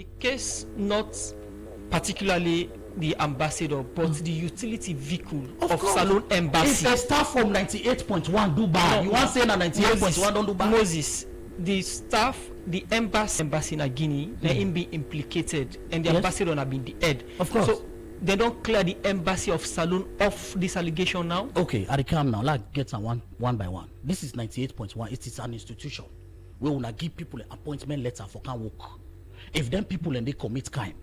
The case not particularly the ambassador, but the utility vehicle of Salon Embassy. If a staff from 98.1 do bad, you want to say na 98.1 don't do bad? Moses, the staff, the embassy in Guinea, they be implicated, and the ambassador have been the head. Of course. So they don't clear the embassy of Salon of this allegation now. Okay, I come now. Let's get one by one. This is 98.1. It is an institution. We will not give people an appointment letter for can work. If them people and they commit crime,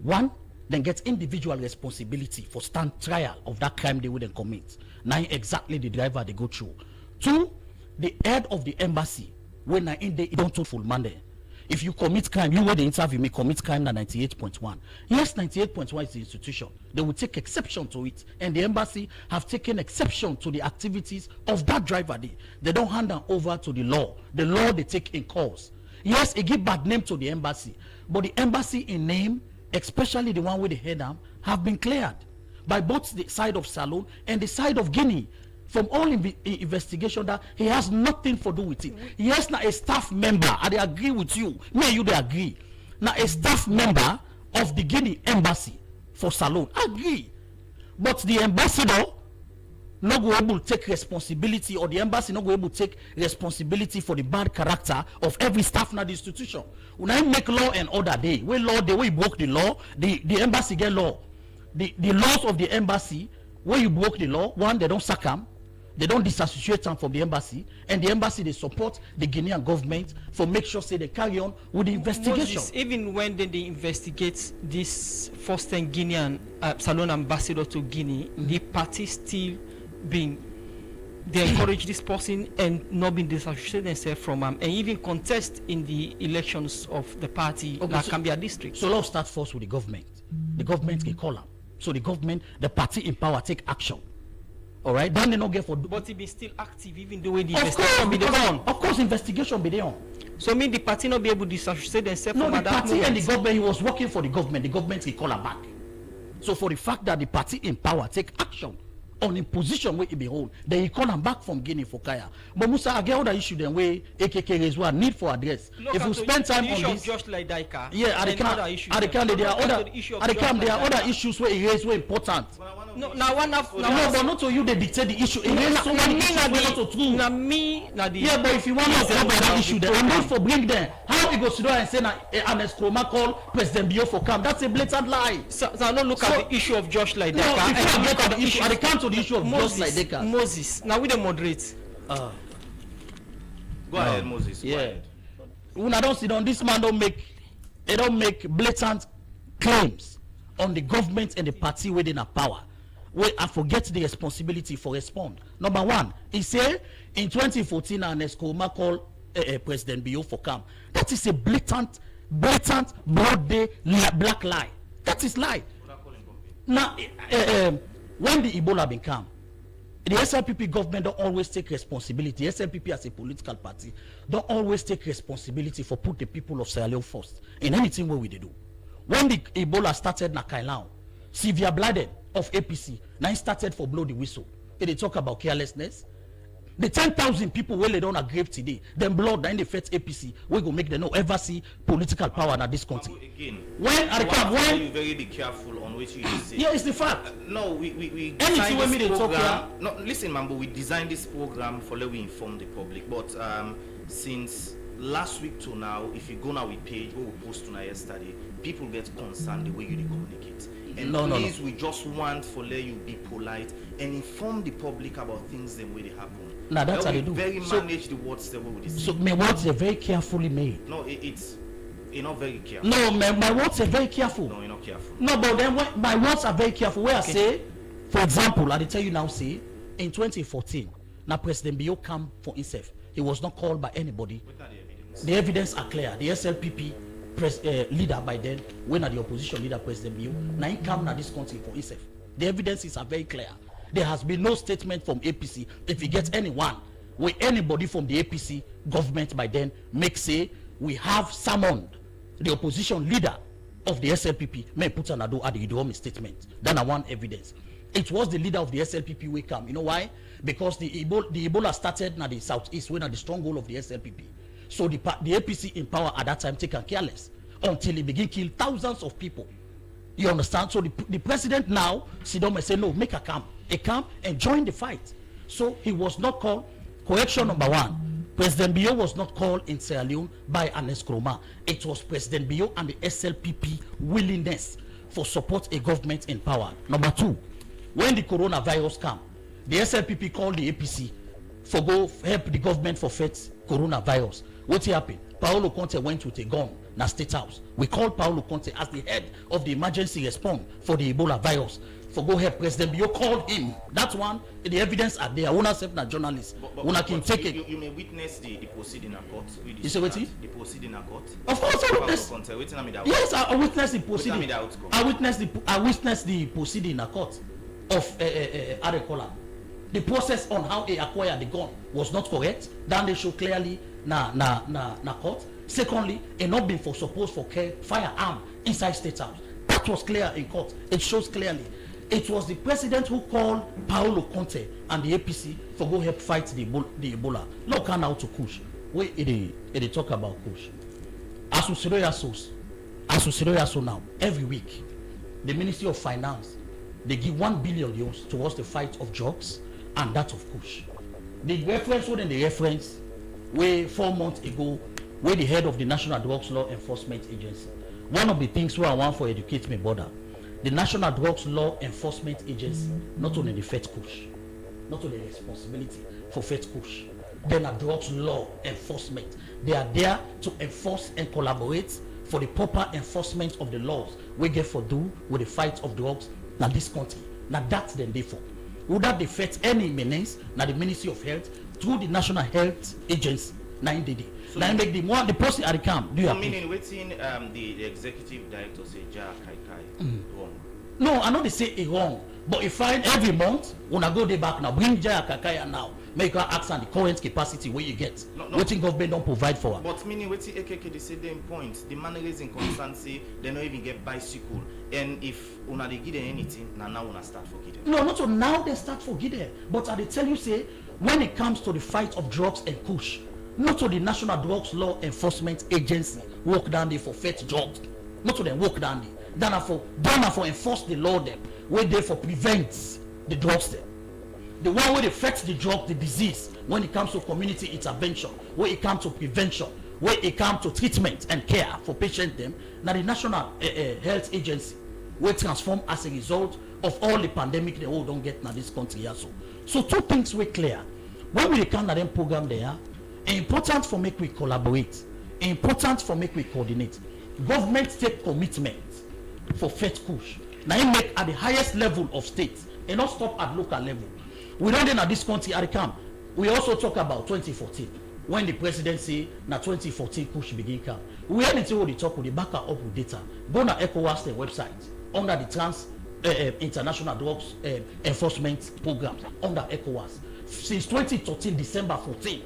one, then get individual responsibility for stand trial of that crime they wouldn't commit. Now exactly the driver they go through. Two, the head of the embassy when I in they don't full Monday. If you commit crime, you were the interview me commit crime na 98.1. Yes, 98.1 is the institution. They will take exception to it, and the embassy have taken exception to the activities of that driver. They don't hand them over to the law. The law they take in course. Yes, it give bad name to the embassy, but the embassy in name, especially the one with the head arm, have been cleared by both the side of Salon and the side of Guinea from all investigation that he has nothing to do with it. Yes, now a staff member, I they agree with you. Me and you they agree. Now a staff member of the Guinea embassy for Salon agree, but the ambassador not go able to take responsibility, or the embassy not go able to take responsibility for the bad character of every staff in the institution. When I make law and order day, where law the way you broke the law, the embassy get law. The laws of the embassy, where you broke the law, one, they don't sack them, they don't disassociate them from the embassy, and the embassy they support the Guinean government for make sure say they carry on with the investigation. Moses, even when they investigate this first and Guinean Salon ambassador to Guinea, the party still being, they encourage this person and not being disassociated themselves from him, and even contest in the elections of the party that can be a district. So let's start first with the government. The government can call them. So the government, the party in power take action. All right, then they not get for. But it be still active even the way the investigation be done. Of course, investigation be done. So mean the party not be able to disassociate themselves from that. No, the party and the government, he was working for the government. The government will call her back. So for the fact that the party in power take action on a position where he be hold, then he call him back from Guinea for Kaya. But Musa, I get all the issue then where AKK raise one need for address. Look, if we spend time on this, just like Daika, yeah, at the camp there are other issues where he raise were important. No, now one of but not to you they dictate the issue. He raise so many issues not to true. Yeah, but if you want to cover that issue, then we need for bring them. How he goes to and say an Eskroma call President Bio for camp? That's a blatant lie. So don't look at the issue of Josh like that. No, if you look at the issue, at the camp to the issue of Moses, Josh like that. Moses, now we the moderate. Go ahead, Moses. Yeah. When I don't sit down, this man don't make blatant claims on the government and the party within a power. Where I forget the responsibility for respond. Number one, he said in 2014 an Eskroma called President Bio for camp. That is a blatant, broad day black lie. That is lie. Now, when the Ebola been come, the SLPP government don't always take responsibility. The SLPP as a political party don't always take responsibility for put the people of Sierra Leone first in anything where we do. When the Ebola started na Kailao, Sylvia Bladden of APC now started for blow the whistle. They talk about carelessness. The 10,000 people where they don't agree today, then blood then they fed APC. We go make them no ever see political power in this country. Again, when you very be careful on what you say. Yeah, it's the fact. No, we anything when they talk here. No, listen, man, but we designed this program for let we inform the public. But since last week to now, if you go now with page where we post tonight yesterday, people get concerned the way you communicate. And please, we just want for let you be polite and inform the public about things the way they happen. Now that's how they do. Very manage the words the way we say. So my words are very carefully made. No, it's you're not very careful. No, my words are very careful. No, you're not careful. No, but then when my words are very careful. Where I say, for example, I tell you now, say in 2014, now President Bio came for himself. He was not called by anybody. The evidence are clear. The SLPP leader by then, when the opposition leader President Bio, now he come now this country for himself. The evidences are very clear. There has been no statement from APC. If you get anyone, where anybody from the APC government by then make say we have summoned the opposition leader of the SLPP, may put an ado at the Idomi statement. Then I want evidence. It was the leader of the SLPP we come. You know why? Because the Ebola started in the southeast, when at the stronghold of the SLPP. So the APC in power at that time taken careless. until he begin kill thousands of people. You understand? So the president now sit down and say, no, make a camp and join the fight. So he was not called. Correction number one, President Bio was not called in Sierra Leone by an Nkrumah. It was President Bio and the SLPP willingness for support a government in power. Number two, when the coronavirus came, the SLPP called the APC for go help the government for fight coronavirus. What happened? Paolo Conte went with a gun na State House. We called Paolo Conte as the head of the emergency response for the Ebola virus for go help. President Bio called him. That one, the evidence are there. Una self na journalist. Una can take it. You may witness the proceeding in court. You say what? The proceeding in court. Of course, I witness. Yes, I witnessed the proceeding. I witnessed the proceeding in a court of Arekola. The process on how he acquired the gun was not correct. Then they show clearly na court. Secondly, a not been for supposed for firearm inside State House. That was clear in court. It shows clearly. It was the president who called Paolo Conte and the APC for go help fight the Ebola. Look now to kush. Where they talk about kush. As we so now, every week, the Ministry of Finance, they give 1 billion euros towards the fight of drugs and that of kush. The reference within the reference where 4 months ago, where the head of the National Drugs Law Enforcement Agency, one of the things where I want for educate me brother, the National Drugs Law Enforcement Agency not only the fight kush, not only the responsibility for fight kush, then a drugs law enforcement. They are there to enforce and collaborate for the proper enforcement of the laws we get for do with the fight of drugs na this country. Now that's them they for. Would that affect any menace na the Ministry of Health through the National Health Agency na in the so now make the person at the camp. Do you meaning waiting the executive director say Ja Kai wrong? No, I know they say it wrong, but if I every month when I go there back now, bring Ja Kai now, make her ask on the current capacity where you get. Waiting government don't provide for her. But meaning waiting AKK they say them points. The managers in constant say they don't even get bicycle, and if una they give them anything, now una start forgetting. No, not so now they start forgetting. But I they tell you say when it comes to the fight of drugs and kush, not to the National Drugs Law Enforcement Agency work down there for fight drugs, not to them work down there. Then for enforce the law them, where they for prevent the drugs them. The one where they fight the drug, the disease, when it comes to community intervention, where it comes to prevention, where it comes to treatment and care for patients them, now the National Health Agency will transform as a result of all the pandemic they all don't get now this country also. So two things were clear. When we come to them program there, important for make we collaborate, important for make we coordinate. Government take commitment for fight kush. Now it make at the highest level of state and not stop at local level. We don't end at this country at the camp. We also talk about 2014 when the president say na 2014 kush begin camp. We had until we talk with the back up with data. Go na ECOWAS the website under the international drugs enforcement programs under ECOWAS. Since 2013 December 14,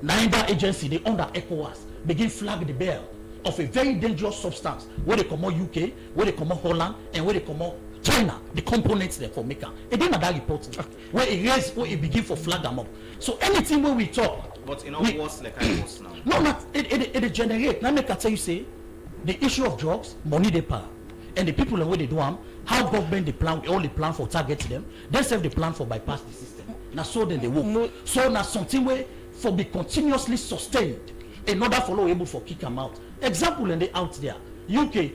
neither agency they under ECOWAS begin flag the bell of a very dangerous substance where they come out UK, where they come out Holland, and where they come out China, the components there for maker. It didn't that report where it raised, where it begin for flag them up. So anything where we talk, but in all worse like I was now. No, not it generate. Now make I tell you say the issue of drugs, money they power, and the people and where they do them, how government they plan, all the plan for target them, they serve the plan for bypass the system. Now so then they work. So now something where for be continuously sustained in order for able for kick them out. Example and they out there, UK,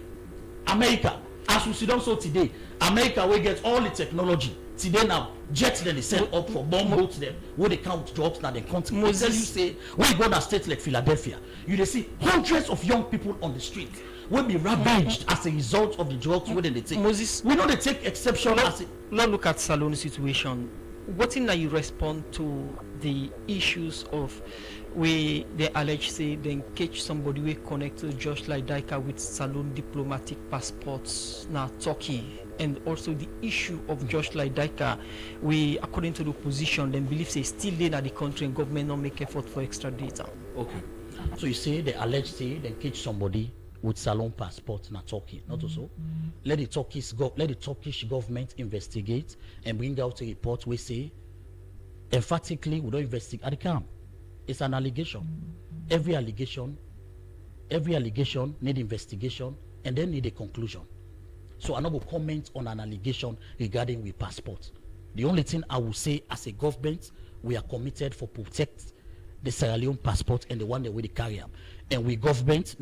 America, as we see also today, America will get all the technology. Today now, jets then they send up for bomb boats them where they count drugs now they country. They tell you say when you go to a state like Philadelphia, you they see hundreds of young people on the street will be ravaged as a result of the drugs where they take. Moses, we know they take exception as it. Now look at Salon situation. What in that you respond to the issues of where they allege say they catch somebody we connect to just like Daika with Salon diplomatic passports now Turkey, and also the issue of just like Daika we according to the opposition then believe say still there at the country and government not make effort for extradition. Okay. So you say they allege say they catch somebody with Salon passport na Turkey, not also. Let the Turkish government investigate and bring out a report we say emphatically we don't investigate at the camp. It's an allegation. Every allegation every allegation need investigation and then need a conclusion. So I not go comment on an allegation regarding with passport. The only thing I will say as a government, we are committed for protect the Sierra Leone passport and the one that we carry them. And we government,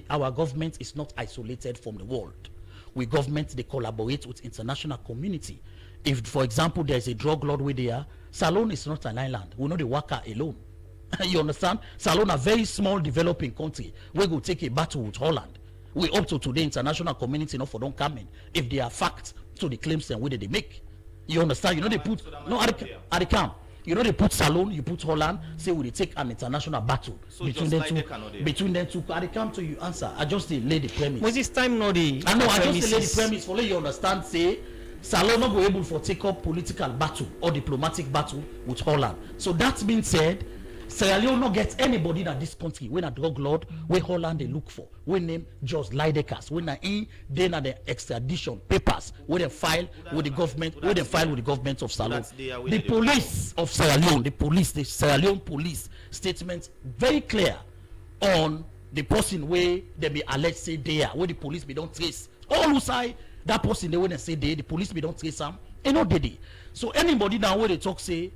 our government is not isolated from the world. We government, they collaborate with international community. If, for example, there's a drug lord with there, Salon is not an island. We know the worker alone. You understand? Salon, a very small developing country. We go take a battle with Holland. We up to today, international community not for don't come in if they are facts to the claims and whether they make. You understand? You know they put at the camp. You know they put Salon, you put Holland. Say we take an international battle so between them two. Between them two, at the camp to you answer. I just lay the premise. Was this time not the? I know. I just lay the premise for let you understand. Say Salon not be able for take up political battle or diplomatic battle with Holland. So that being said, Sierra Leone not get anybody in this country when a drug lord where Holland they look for. We name just Lydekas. When then the extradition papers where they file with the government, where they file with the government of Salon. The police of Sierra Leone, the Sierra Leone police statement very clear on the person where they be alleged say there, where the police be don't trace. All who say that person they when they say there, the police be don't trace them. And not they. So anybody now where they talk say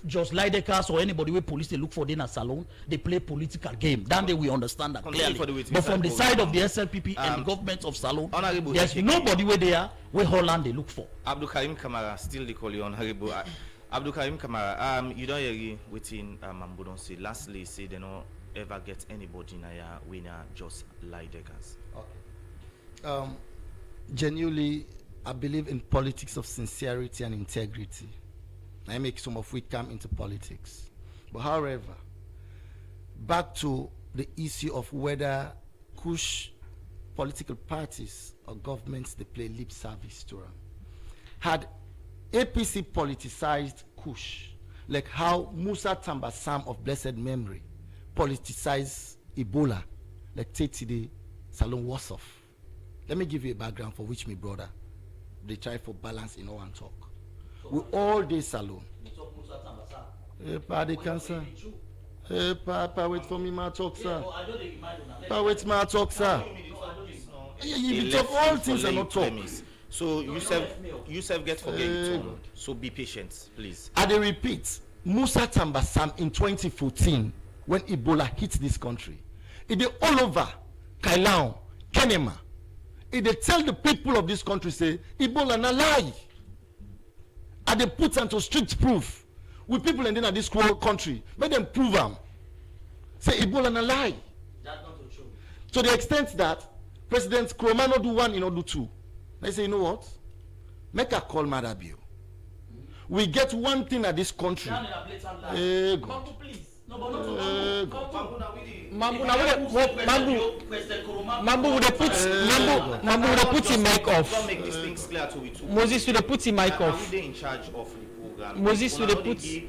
just Lydekas or anybody where police they look for in a Salon, they play political game. Then they will understand that clearly. But from the side of the SLPP and the government of Salon, there's nobody where they are where Holland they look for. Abdul Karim Kamara, still they call you Honorable. Abdul Karim Kamara, you don't agree within Mambo say lastly say they don't ever get anybody in a winner just Lydekas. Okay. Genuinely, I believe in politics of sincerity and integrity. I make some of which come into politics. But however, back to the issue of whether kush political parties or governments they play lip service to them. Had APC politicized kush, like how Musa Tambasam of blessed memory politicized Ebola, like Tetide Salon Wassoff. Let me give you a background for which my brother they try for balance in one talk. We all day Salon. They cancer. Wait for me, my talk, sir. Wait, my talk, sir. You talk all things and not talk. So you self get forgetting. So be patient, please. I repeat, Musa Tambasam in 2014, when Ebola hit this country, it is all over Kailaon, Kenema. It they tell the people of this country say Ebola na lie. And they put into strict proof with people in this country. Make them prove them. Say Ebola na lie. That's not true. To the extent that President Nkrumah not do one, you know, do two. They say, you know what? Make a call, Madabio. We get one thing at this country. Mambo, please. Mambo would have put him mic off. Don't make these things clear to we too. Moses would have put him mic off. Are we in charge of the program? Moses would have put the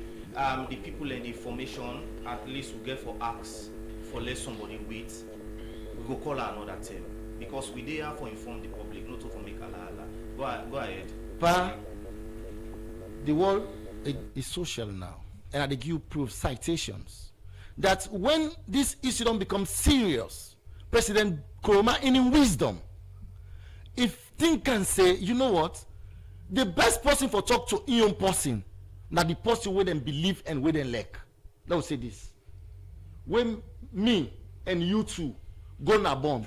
people and the information. At least we get for acts for let somebody wait. We go call another time because we there for inform the public, not to for make ala. Go ahead. Pa, the world is social now. And I give you proof, citations, that when this issue don't become serious, President Nkrumah, in wisdom, if thing can say, you know what, the best person for talk to young person, now the person where them believe and where them like. Let me say this: when me and you two go na bomb,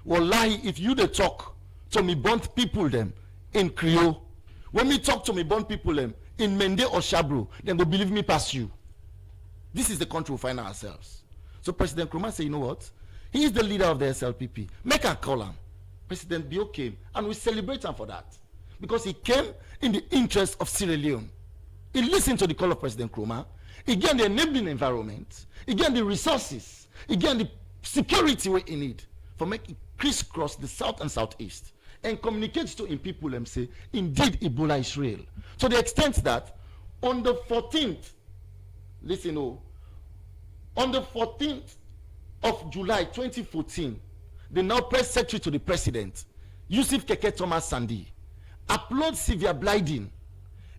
wallahi, if you dey talk to me bond people them in Creole, when me talk to me bond people them in Mende or Shabro, then go believe me past you. This is the country we find ourselves. So President Nkrumah say, you know what? He is the leader of the SLPP. Make a call him. President Bio came, and we celebrate him for that. Because he came in the interest of Sierra Leone. He listened to the call of President Nkrumah. He gained the enabling environment. He gained the resources. He gained the security we need for making crisscross the south and southeast. And communicates to in people and say, indeed, Ebola is real. To the extent that on the 14th, listen, on the 14th of July 2014, the now press secretary to the president, Yusuf Keke Thomas Sandi, upload severe blinding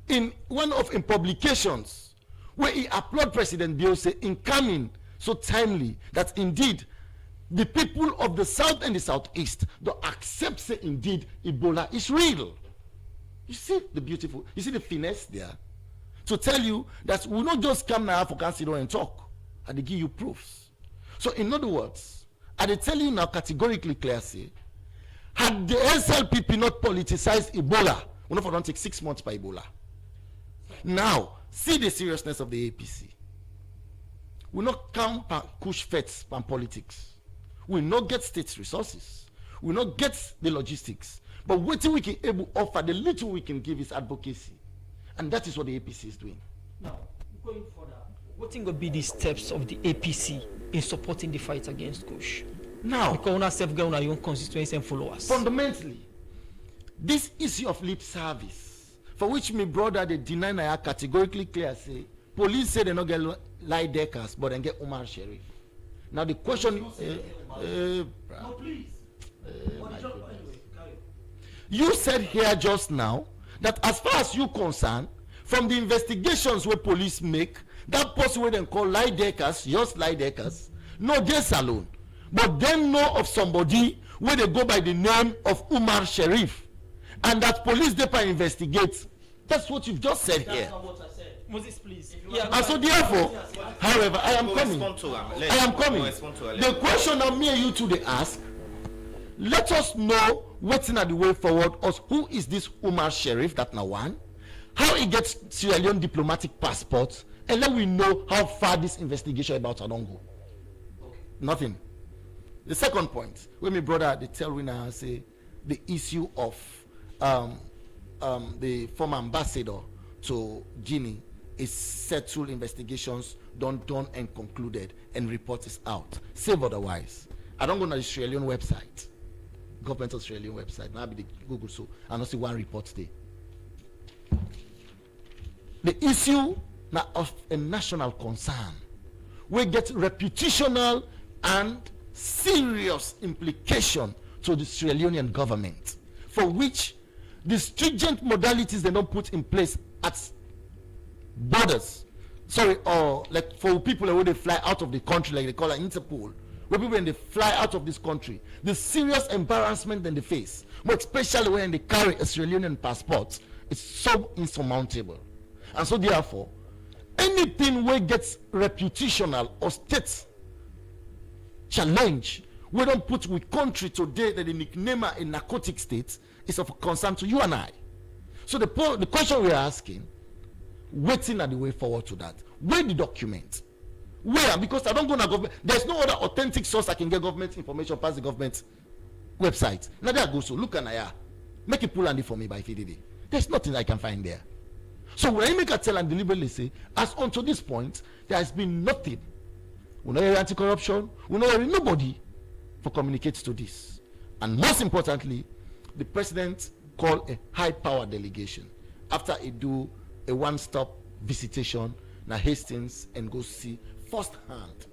in one of his publications where he applaud President Biose in coming so timely that indeed the people of the south and the southeast don't accept, say, indeed, Ebola is real. You see you see the finesse there? To tell you that we not just come now for council and talk, and they give you proofs. So in other words, I they tell you now categorically clear, say, had the SLPP not politicized Ebola, we don't take 6 months by Ebola. Now, see the seriousness of the APC. We not count kush fets and politics. We not get state resources. We not get the logistics. But what we can able offer, the little we can give is advocacy. And that is what the APC is doing. Now, going further, what will be the steps of the APC in supporting the fight against kush? Now, because we safeguard our own constituency and followers. Fundamentally, this issue of lip service, for which my brother they deny Naya categorically clear, say police say they not get lie deckers, but then get Omar Sheriff. Now the question, no, please. You said here just now that as far as you concerned, from the investigations where police make, that person where they call lie deckers, just lie deckers, no they salon, but them know of somebody where they go by the name of Umar Sharif, and that police department investigate. That's what you've just said here. Moses, please. And so therefore, however, I am coming. I am coming. The question of me and you two they ask, let us know what's in the way forward. Us, who is this Umar Sharif? That now one. How he gets Sierra Leone diplomatic passports, and then we know how far this investigation about Adongo. Okay. Nothing. The second point, when my brother they tell we now say the issue of the former ambassador to Guinea is settled, investigations done and concluded, and report is out. Save otherwise. I don't go to the Australian website, government Australian website. Now be the Google so I don't see one report there. The issue now of a national concern, we get reputational and serious implication to the Australian government, for which the stringent modalities they don't put in place at borders, or like for people when they fly out of the country, like they call it Interpol, where people when they fly out of this country, the serious embarrassment that they face, but especially when they carry Australian passports, it's so insurmountable. And so therefore, anything where gets reputational or state challenge, we don't put with country today that they nickname a narcotic state, is of concern to you and I. So the question we are asking, waiting at the way forward to that. Where the document? Where? Because I don't go to government. There's no other authentic source I can get government information past the government website. Now there I go. So look and I make it pull handy for me by FDD. There's nothing I can find there. So when I make a tell and deliberately say, as unto this point, there has been nothing. We know anti-corruption. We know nobody for communicate to this. And most importantly, the president called a high-power delegation after he do a one-stop visitation na Hastings and go see firsthand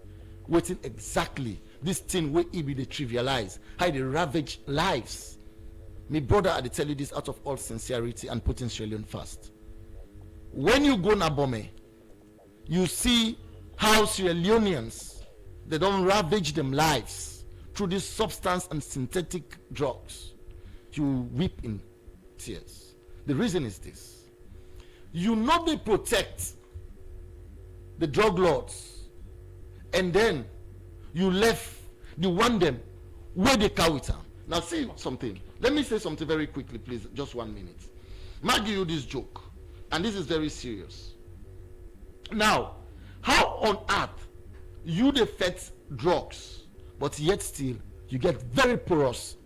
waiting exactly this thing where it be they trivialize, how they ravage lives. My brother, I tell you this out of all sincerity and putting Sierra Leone first. When you go na Bome, you see how Sierra Leoneans they don't ravage them lives through this substance and synthetic drugs. You weep in tears. The reason is this. You know they protect the drug lords, and then you left the one them where they cow it on. Now see something. Let me say something very quickly, please. Just 1 minute. I'll give you this joke, and this is very serious. Now, how on earth you defect drugs, but yet still you get very porous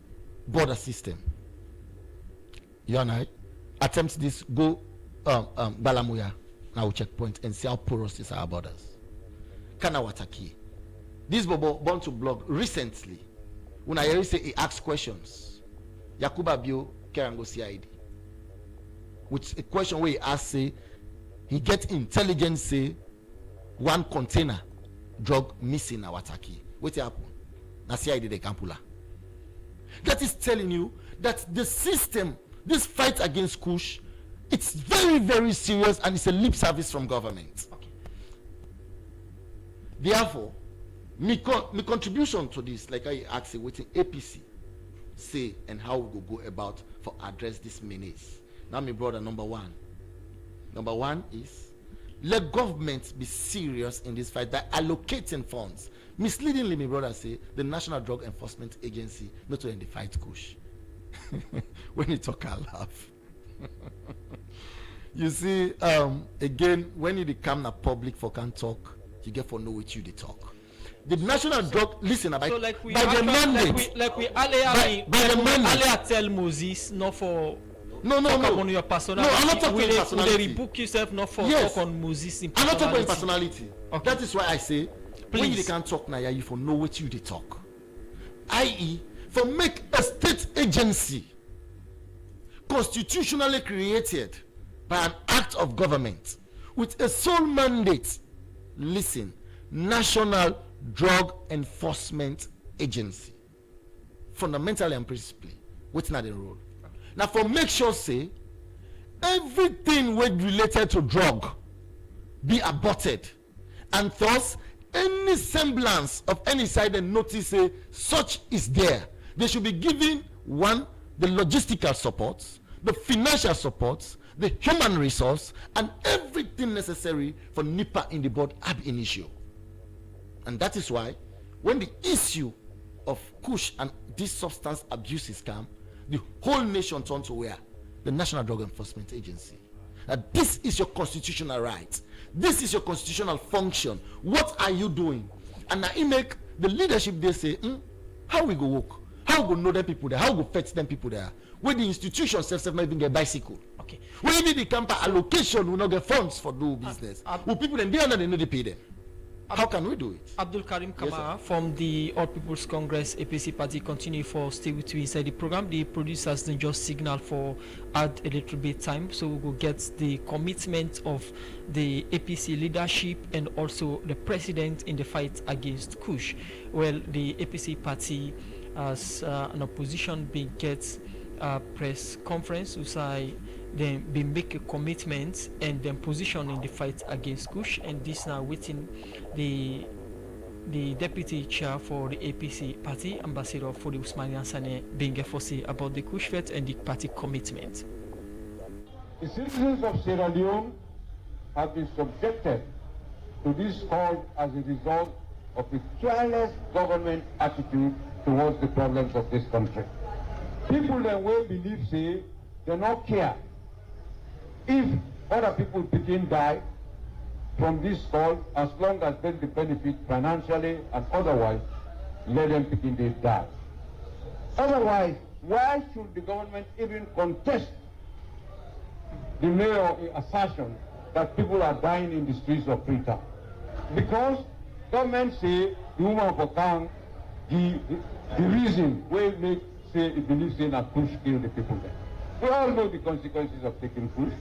border system? You and I attempt this, go Balamuya now checkpoint and see how porous is our borders. Kanawataki. This Bobo born to blog recently. When I hear say he asks questions, Yakuba Bio Kerango CID. Which a question where he asks say he get intelligence say one container drug missing na Wataki. What happen? Na CID de Kampula. That is telling you that the system, this fight against kush, it's very, very serious, and it's a lip service from government. Okay. Therefore, Me contribution to this, like I asked, waiting APC say and how we go about for address this menace. Now, my brother, number one is let government be serious in this fight by allocating funds. Misleadingly, my brother say the National Drug Enforcement Agency not to end the fight kush. When you talk, I laugh. You see, again, when you become a public for can talk, you get for know what you they talk. The National Drug, listen, by So like we the mandate, like we by the mandate. earlier tell Moses not for No. on your personality. No, I'm not talking personality. Will they rebook yourself not for Yes. talk on Moses in I'm not personality? talking about personality. Okay. That is why I say, when Please. you can't talk now, you for know what you they talk. I.e., for make a state agency constitutionally created by an act of government with a sole mandate. Listen, National Drug Enforcement Agency. Fundamentally and principally, what's not the role? Now, for make sure say everything related to drug be aborted, and thus any semblance of any side and notice say such is there, they should be given one, the logistical supports, the financial supports, the human resource, and everything necessary for NIPA in the board ab initio. And that is why when the issue of kush and these substance abuses come, the whole nation turns to where? The National Drug Enforcement Agency. This is your constitutional right. This is your constitutional function. What are you doing? And now you make the leadership, they say, how we go work? How we go know them people there? How we go fetch them people there? Where the institution self might even get bicycle. Okay. Where maybe the camp allocation will not get funds for do business. Will people then they are not they know they pay them. How can we do it? Abdul Karim Kamara Yes, from the All People's Congress APC party continue for stay with you inside the program. The producers then just signal for add a little bit time, so we will get the commitment of the APC leadership and also the president in the fight against kush. Well, the APC party as an opposition being gets a press conference to say then be make a commitment and then position in the fight against kush, and this now waiting the deputy chair for the APC party, Ambassador for the Usmani Sane, being a foresee about the kush fight and the party commitment. The citizens of Sierra Leone have been subjected to this call as a result of the careless government attitude towards the problems of this country. People then will believe, say, they not care if other people begin die from this call, as long as they benefit financially and otherwise, let them begin to die. Otherwise, why should the government even contest the mayor's assertion that people are dying in the streets of Freetown? Because government say the woman for town, the reason why make say it believes in a push kill the people there. We all know the consequences of taking push.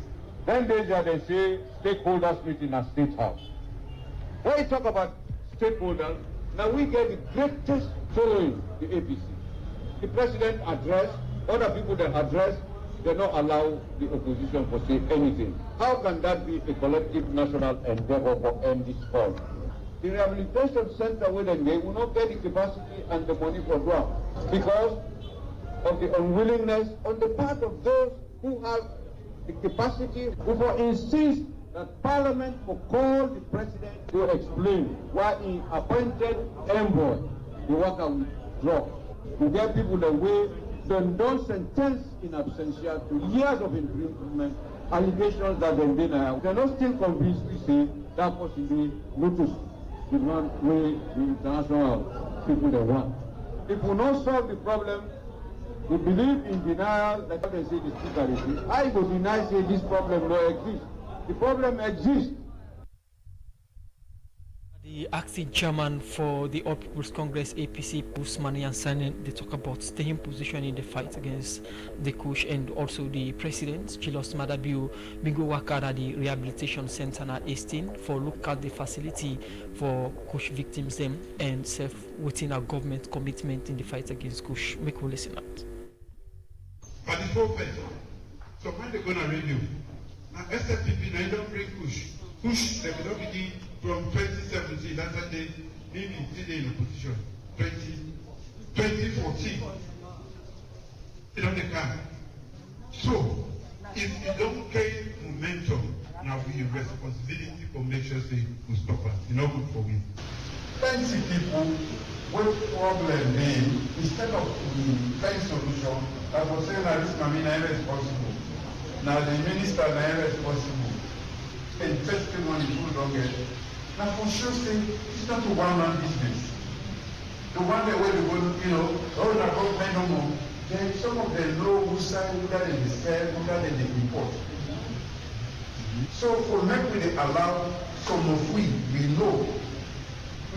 Then they say stakeholders meeting at State House. When we talk about stakeholders, now we get the greatest following the APC. The president addressed, other people that address, they don't allow the opposition to say anything. How can that be a collective national endeavor for end this call? The rehabilitation center where they will not get the capacity and the money for drug because of the unwillingness on the part of those who have the capacity, who will insist that Parliament will call the President to explain why he appointed envoy to work on drugs. To get people away, then don't sentence in absentia to years of imprisonment, allegations that they deny. They're not still convinced to say that possibly notice the one way the international people they want. If we not solve the problem, we believe in denial that they say the speaker exists. I would deny say this problem no exists. The problem exists. The acting chairman for the All People's Congress APC, Usmani Sane, they talk about staying position in the fight against the kush, and also the president, Chilos Madabiu, Bingo Wakara, at the rehabilitation center at Estin for look at the facility for kush victims them and self within our government commitment in the fight against kush. Make we listen out. But the prophet, so when they gonna review? Now SFPP now don't bring kush. Kush they will not begin from 2017. That's when Nini still in opposition 2014. You don't come. So if you don't carry momentum, now we have responsibility for make sure say we stop us. It's not good for we. Plenty people with problem name instead of find solution. I was saying that this man is responsible. Now the minister is responsible. And testimony people don't get. Now for sure say it's not a one-man business. The one that way they go, all the government no more. Then some of them know who side, who that they sell, who that they import. So for make we allow some of we know.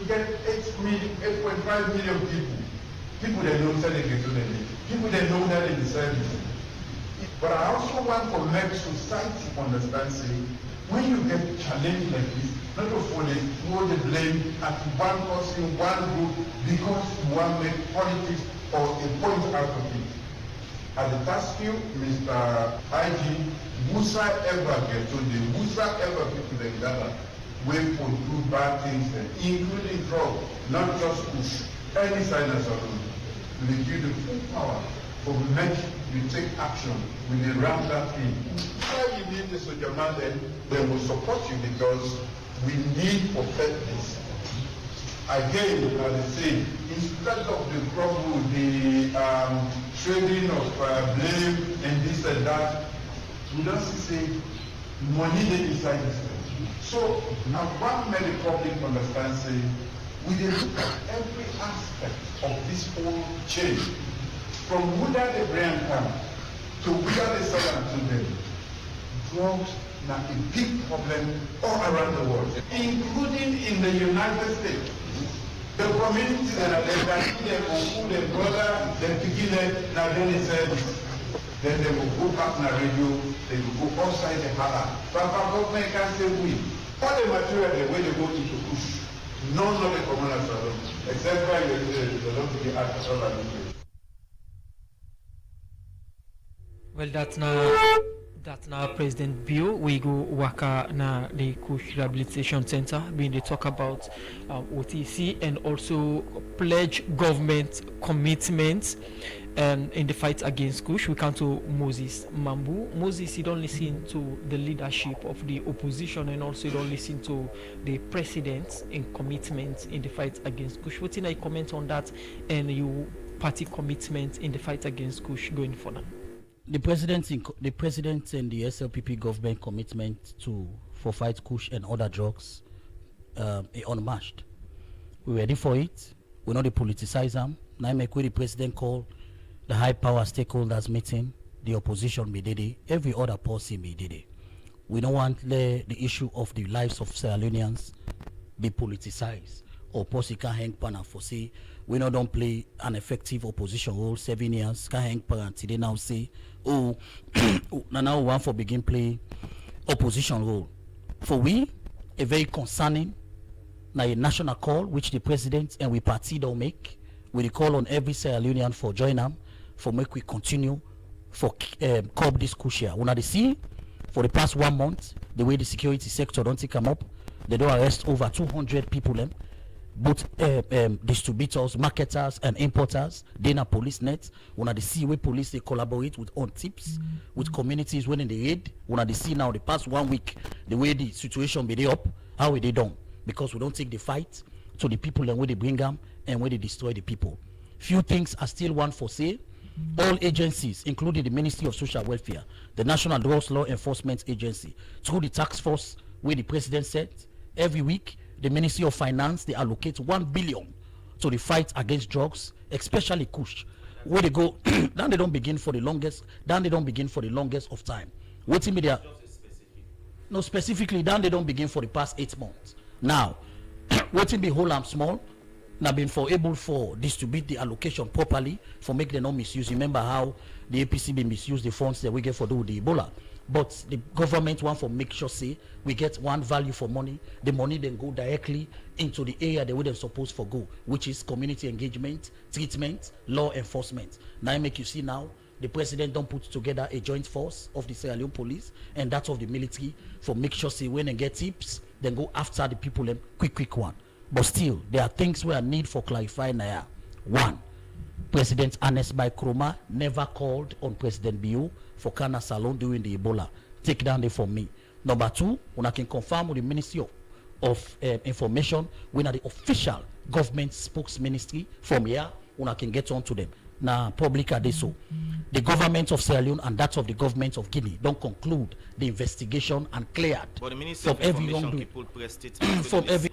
We get 8.5 million people. People that know that they get to them. People that know that they deserve it. But I also want to make society understand, say, when you get challenged like this, not only throw the blame at one person, one group, because you want to make politics or a point out of it. At the task field, Mr. IG, Musa ever get to the Musa ever people that gather, we could do bad things, including drug, not just push, any silence alone. We give the full power for make you take action when they ram that thing. Why you need the soldier man then, they will support you because we need to perfect this. Again, as I say, instead of the trouble, the trading of blame and this and that, we don't say money they decide this thing. So now what many public understand say, we dey look at every aspect of this whole chain, from whether the brand come to whether they sell them to them. Drugs now a big problem all around the world, including in the United States. The communities that are there, their uncle, their brother, their beginner, now then they said, then they will go back on the radio, they will go outside the hala. But government can say we. All the material the way they go into push, none of the communal salon, except for the don't be at all. Well, that's now President Bill. We go work na the Kush Rehabilitation Center, being they talk about OTC and also pledge government commitments in the fight against Kush. We come to Moses Mambu. Moses, you don't listen to the leadership of the opposition and also you don't listen to the president in commitment in the fight against Kush. What can I comment on that and your party commitment in the fight against Kush going forward? The president and the SLPP government commitment for fight Kush and other drugs is unmatched. We're ready for it. We know they politicize them. Now make the president call the high power stakeholders meeting, the opposition be did it, every other policy be did it. We don't want the issue of the lives of Sierra Leoneans be politicized or policy can hang pan for say we now don't play an effective opposition role 7 years, can hang pan until they now say, oh, now we want for begin play opposition role. For we, a very concerning, now a national call which the president and we party don't make. We call on every Sierra Leonean for join them, for make we continue for curb this Kush here. When I see for the past 1 month, the way the security sector don't take them up, they don't arrest over 200 people them. Both distributors, marketers, and importers. They na police net. When they see where police they collaborate with on tips, with communities when they raid. When they see now the past 1 week the way the situation be up, how are they done? Because we don't take the fight to the people and where they bring them and where they destroy the people. Few things are still one for sale. All agencies, including the Ministry of Social Welfare, the National Drugs Law Enforcement Agency, through the task force where the president said every week. The Ministry of Finance, they allocate 1 billion to the fight against drugs, especially Kush. Where they go, then they don't begin for the longest. Then they don't begin for the longest of time. Waiting me there. No, specifically, then they don't begin for the past 8 months. Now, waiting be whole and small. Now been for able for distribute the allocation properly for make them not misuse. Remember how the APC be misuse the funds that we get for do the Ebola. But the government want for make sure say we get one value for money. The money then go directly into the area they wouldn't supposed for go, which is community engagement, treatment, law enforcement. Now I make you see now the president don't put together a joint force of the Sierra Leone police and that of the military for make sure say when they get tips, then go after the people them quick one. But still, there are things where I need for clarifying now. One, President Ernest Bai Kroma never called on President Bio for Mornin Salon during the Ebola. Take down there for me. Number two, when I can confirm with the Ministry of Information, when are the official government spokesministry from here, when I can get on to them. Now, public are they so. The government of Sierra Leone and that of the government of Guinea don't conclude the investigation and cleared But the Ministry of Information people press statements from every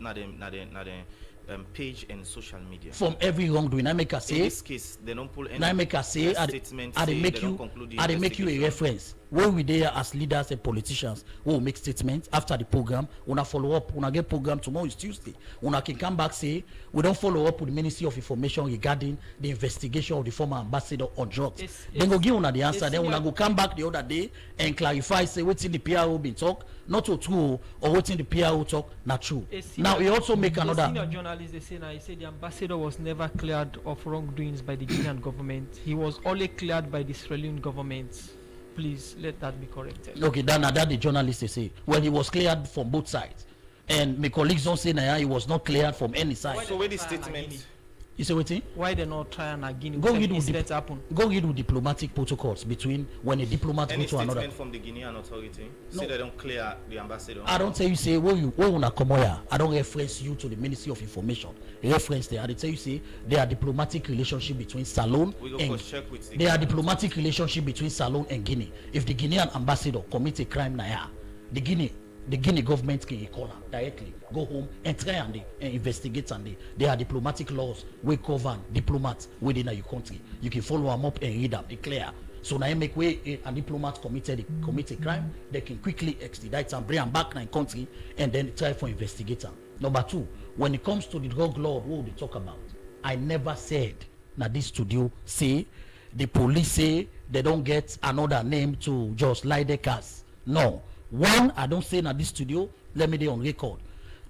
page and social media. From every wrongdoing. I make a In say. this case, they don't pull any Now I make a say. statements. I They make don't you. conclude the I make you a investigation. reference. When we there as leaders and politicians, we will make statements after the program. Una follow up. Una get program tomorrow is Tuesday. Una can come back say we don't follow up with the Ministry of Information regarding the investigation of the former ambassador on drugs. Then go give una the answer. Then una go come back the other day and clarify. Say what's in the PRO been talk, not to true, or what's in the PRO talk, not true. Now we also make another. Senior journalist, they say now, he said the ambassador was never cleared of wrongdoings by the Guinean government. He was only cleared by the Sierra Leone government. Please let that be corrected. Okay, that the journalist they say when he was cleared from both sides, and my colleagues don't say now he was not cleared from any side. So where the statement? You say waiting? Why they not trying again? Go read Incidents happen. Go read with diplomatic protocols between when a diplomat Any go to another. statement from the Guinean authority? No. Say they don't clear the ambassador. I don't tell you say when una come here, I don't reference you to the Ministry of Information. Reference there. I dey tell you say there are diplomatic relationship between Salon We go and cross check with the there are Guinean diplomatic relationship between Salon and Guinea. If the Guinean ambassador commit a crime now, the Guinea government can call her directly, go home and try and investigate and there are diplomatic laws we govern diplomats within your country. You can follow them up and read them, it's clear. So now make way a diplomat commit a crime, they can quickly extradite and bring them back in the country and then try for investigator. Number two, when it comes to the drug law, what we talk about, I never said that this studio say the police say they don't get another name to just lie their cars. No. One, I don't say in this studio, let me be on record.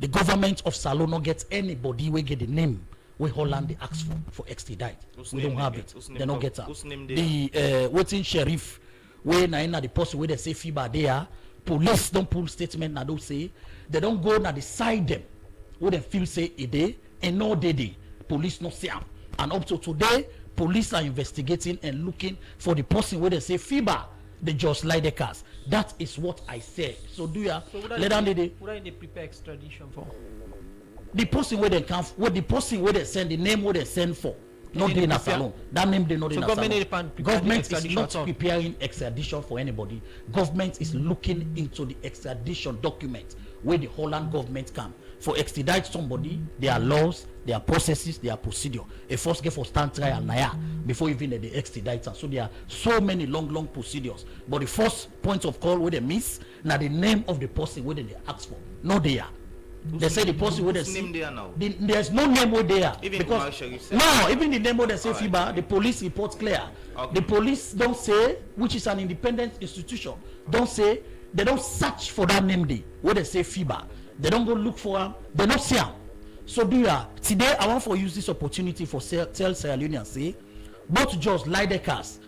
The government of Salon not get anybody we get the name we Holland they ask for extradite. We don't have it. They don't get that. The waiting sheriff, when na the person where they say FIBA there, police don't pull statement na don't say, they don't go na decide them. Where they feel say a day and no day. Police not say am. And up to today, police are investigating and looking for the person where they say FIBA. They just lie the cars. That is what I said. So do ya let down the day. What are they prepare extradition for? The person where they come, what the person where they send, the name where they send for, not in a Salon. That name they not in a Salon. Government is not preparing extradition for anybody. Government is looking into the extradition document where the Holland government come for extradite somebody. There are laws, there are processes, there are procedure. A first get for stand trial now before even the extradite. So there are so many long procedures. But the first point of call where they miss now the name of the person where they ask for. No there. They say the person where they see. Name there now? There's no name where there. Even because said no, even the name where they say right. FIBA, the police report clear. Okay. The police don't say, which is an independent institution, don't say, they don't search for that name there where they say FIBA. They don't go look for them. They don't see them. So do ya today I want to use this opportunity for tell Sierra Leoneans say both just lie their cars